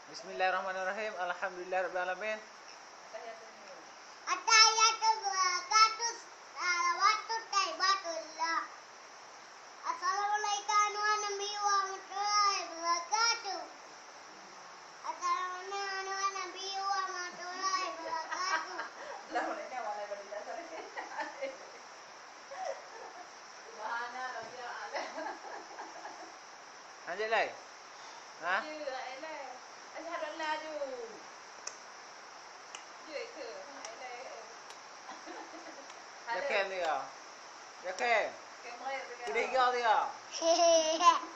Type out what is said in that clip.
Bismillahirrahmanirrahim. Alhamdulillahirabbil alamin. Atahiyatul barakatuh salawatut thayyibatullah. Assalamualaikum warahmatullahi wabarakatuh. Assalamualaikum warahmatullahi wabarakatuh. Lanjut lagi. Ha? Yakin dia. Yakin. Ketiga dia. Hehehe.